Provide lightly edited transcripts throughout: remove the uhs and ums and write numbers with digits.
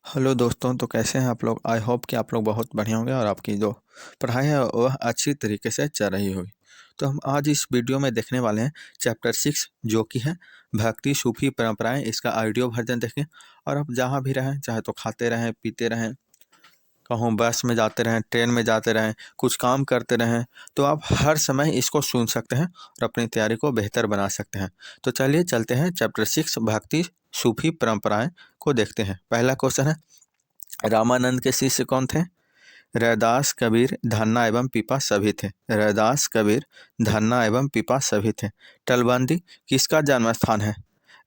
Hello दोस्तों, तो कैसे हैं आप लोग। आई होप कि आप लोग बहुत बढ़िया होंगे और आपकी जो पढ़ाई है वह अच्छी तरीके से चल रही होगी। तो हम आज इस वीडियो में देखने वाले हैं चैप्टर 6, जो कि है भक्ति सूफी परंपराएं। इसका ऑडियो वर्जन देखें और आप जहाँ भी रहें, चाहे तो खाते रहें, पीते रहें, कहूँ बस में जाते रहें, ट्रेन में जाते रहें, कुछ काम करते रहें, तो आप हर समय इसको सुन सकते हैं और अपनी तैयारी को बेहतर बना सकते हैं। तो चलिए चलते हैं चैप्टर 6 भक्ति सूफी परंपराएं को देखते हैं। पहला क्वेश्चन है, रामानंद के शिष्य कौन थे। रैदास, कबीर, धन्ना एवं पीपा सभी थे। रैदास, कबीर, धन्ना एवं पीपा सभी थे। तलवंदी किसका जन्म स्थान है।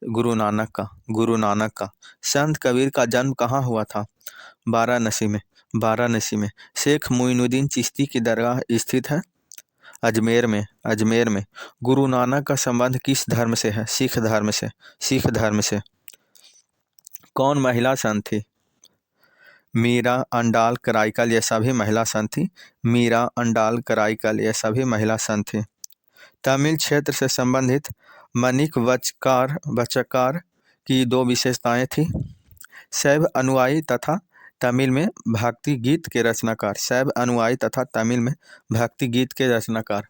गुरु नानक का। गुरु नानक का। संत कबीर का जन्म कहाँ हुआ था। वाराणसी में। वाराणसी में। शेख मोइनुद्दीन चिश्ती की दरगाह स्थित है अजमेर में। अजमेर में। गुरु नानक का संबंध किस धर्म से है। सिख धर्म से। सिख धर्म से। कौन महिला संत थी। मीरा, अंडाल, कराईकल ये सभी महिला संत थी। मीरा, अंडाल, कराईकल ये सभी महिला संत थी। तमिल क्षेत्र से संबंधित मणिक वचकार की दो विशेषताएं थी। शैव अनुयायी तथा तमिल में भक्ति गीत के रचनाकार। शैव अनुयायी तथा तमिल में भक्ति गीत के रचनाकार।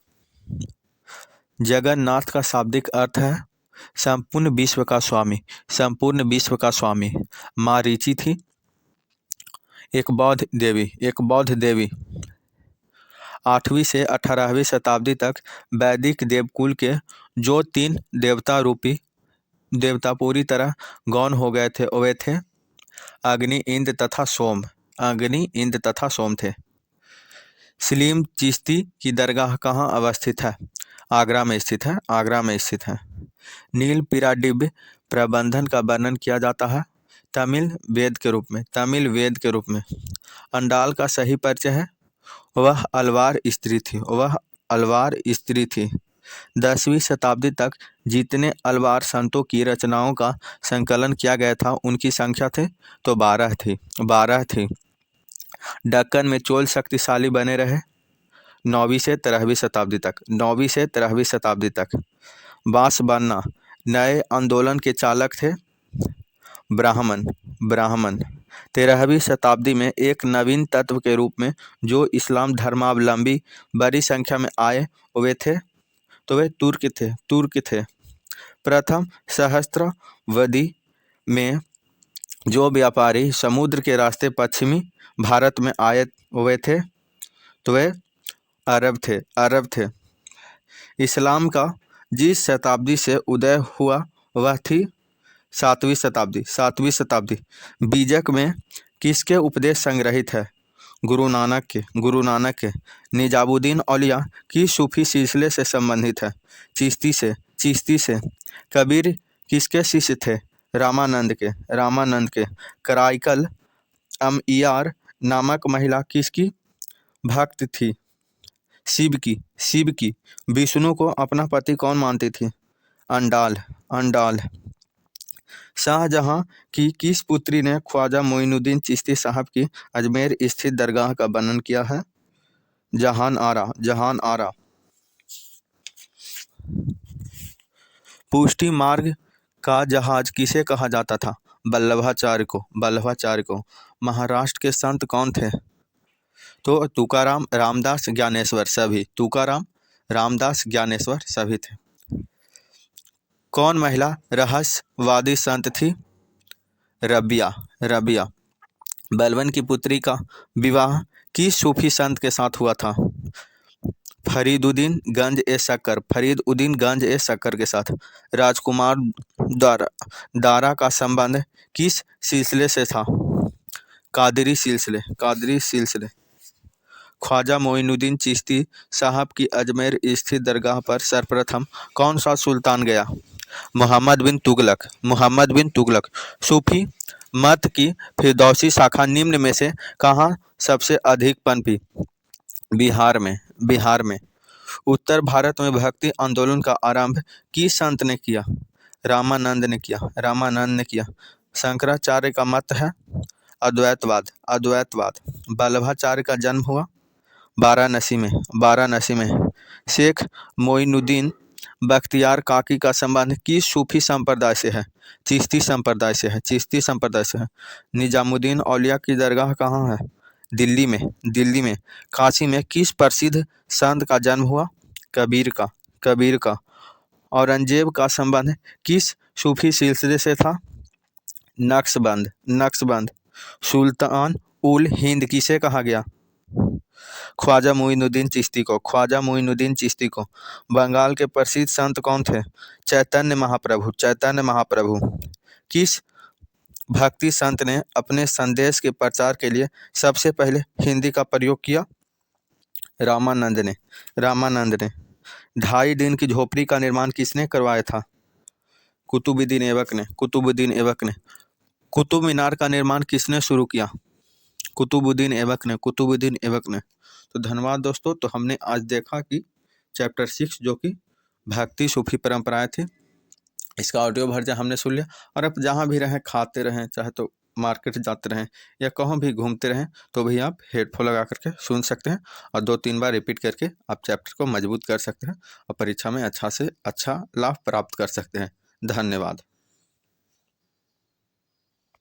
जगन्नाथ का शाब्दिक अर्थ है संपूर्ण विश्व का स्वामी। संपूर्ण विश्व का स्वामी। माँ ऋचि थी एक बौद्ध देवी। 8वीं से 18वीं शताब्दी तक वैदिक देवकुल के जो 3 देवता पूरी तरह गौण हो गए थे, वे थे अग्नि, इंद्र तथा सोम। अग्नि, इंद्र तथा सोम थे। सलीम चिश्ती की दरगाह कहाँ अवस्थित है। आगरा में स्थित है। आगरा में स्थित है। नील पिराडिब्य प्रबंधन का वर्णन किया जाता है तमिल वेद के रूप में। तमिल वेद के रूप में। अंडाल का सही परिचय है वह अलवार स्त्री थी। वह अलवार स्त्री थी। 10वीं शताब्दी तक जितने अलवार संतों की रचनाओं का संकलन किया गया था उनकी संख्या थे तो 12 थी। 12 थी। दक्कन में चोल शक्तिशाली बने रहे 9वीं से 13वीं शताब्दी तक। 9वीं से 13वीं शताब्दी तक। बांस बान्ना नए आंदोलन के चालक थे ब्राह्मण। ब्राह्मण 13वीं शताब्दी में एक नवीन तत्व के रूप में जो इस्लाम धर्मावलंबी बड़ी संख्या में आए वे थे तो वे तुर्क थे। प्रथम सहस्त्राब्दी में जो व्यापारी समुद्र के रास्ते पश्चिमी भारत में आए वे थे तो वे अरब थे। इस्लाम का जिस शताब्दी से उदय हुआ वह थी 7वीं शताब्दी। 7वीं शताब्दी। बीजक में किसके उपदेश संग्रहित है। गुरु नानक के। गुरु नानक के। निजामुद्दीन औलिया की सूफी सिलसिले से संबंधित है। चिश्ती से। चिश्ती से। कबीर किसके शिष्य थे। रामानंद के। रामानंद के। कराईकल अमइयार नामक महिला किसकी भक्त थी। शिव की। शिव की। विष्णु को अपना पति कौन मानती थी। अंडाल। अंडाल। शाहजहां की किस पुत्री ने ख्वाजा मोइनुद्दीन चिश्ती साहब की अजमेर स्थित दरगाह का वर्णन किया है। जहान आरा। जहान आरा। पुष्टि मार्ग का जहाज किसे कहा जाता था। वल्लभाचार्य को। वल्लभाचार्य को। महाराष्ट्र के संत कौन थे तो तुकाराम, रामदास, ज्ञानेश्वर सभी। तुकाराम, रामदास, ज्ञानेश्वर सभी थे। कौन महिला रहस्यवादी संत थी। रबिया। रबिया। बलबन की पुत्री का विवाह किस सूफी संत के साथ हुआ था। फरीदुद्दीन गंज ए शक्कर। फरीदुद्दीन गंज ए शक्कर के साथ। राजकुमार दारा का संबंध किस सिलसिले से था। कादरी सिलसिले। कादरी सिलसिले। ख्वाजा मोइनुद्दीन चिश्ती साहब की अजमेर स्थित दरगाह पर सर्वप्रथम कौन सा सुल्तान गया। मोहम्मद बिन तुगलक। मोहम्मद बिन तुगलक। सूफी मत की फिरदौसी शाखा निम्न में से कहाँ सबसे अधिक पनपी। बिहार में। बिहार में। उत्तर भारत में भक्ति आंदोलन का आरंभ किस संत ने किया। रामानंद ने किया। रामानंद ने किया। शंकराचार्य का मत है अद्वैतवाद। अद्वैतवाद। वल्लभाचार्य का जन्म हुआ वाराणसी में। वाराणसी में। शेख मोइनुद्दीन बख्तियार काकी का संबंध किस सूफी संप्रदाय से है? चिश्ती संप्रदाय से है, चिश्ती संप्रदाय से है। निजामुद्दीन औलिया की दरगाह कहाँ है? दिल्ली में, दिल्ली में। काशी में किस प्रसिद्ध संत का जन्म हुआ? कबीर का, कबीर का। औरंगजेब का संबंध किस सूफी सिलसिले से था? नक्शबंद, नक्शबंद। सुल्तान उल हिंद किसे कहा गया? ख्वाजा मोइनुद्दीन चिश्ती को, ख्वाजा मोइनुद्दीन चिश्ती को। बंगाल के प्रसिद्ध संत कौन थे? चैतन्य महाप्रभु, चैतन्य महाप्रभु। किस भक्ति संत ने अपने संदेश के प्रचार के लिए सबसे पहले हिंदी का प्रयोग किया? रामानंद ने, रामानंद ने। 2.5 दिन की झोपड़ी का निर्माण किसने करवाया था? कुतुबुद्दीन ऐबक ने, कुतुबुद्दीन ऐबक ने। कुतुब मीनार का निर्माण किसने शुरू किया? कुतुबुद्दीन ऐबक ने, कुतुबुद्दीन ऐबक ने। तो धन्यवाद दोस्तों। तो हमने आज देखा कि चैप्टर 6 जो कि भक्ति सूफी परंपराएं थी, इसका ऑडियो वर्जन हमने सुन लिया। और अब जहाँ भी रहें, खाते रहें, चाहे तो मार्केट जाते रहें या कहीं भी घूमते रहें, तो भी आप हेडफोन लगा करके सुन सकते हैं और 2-3 बार रिपीट करके आप चैप्टर को मजबूत कर सकते हैं और परीक्षा में अच्छा से अच्छा लाभ प्राप्त कर सकते हैं। धन्यवाद।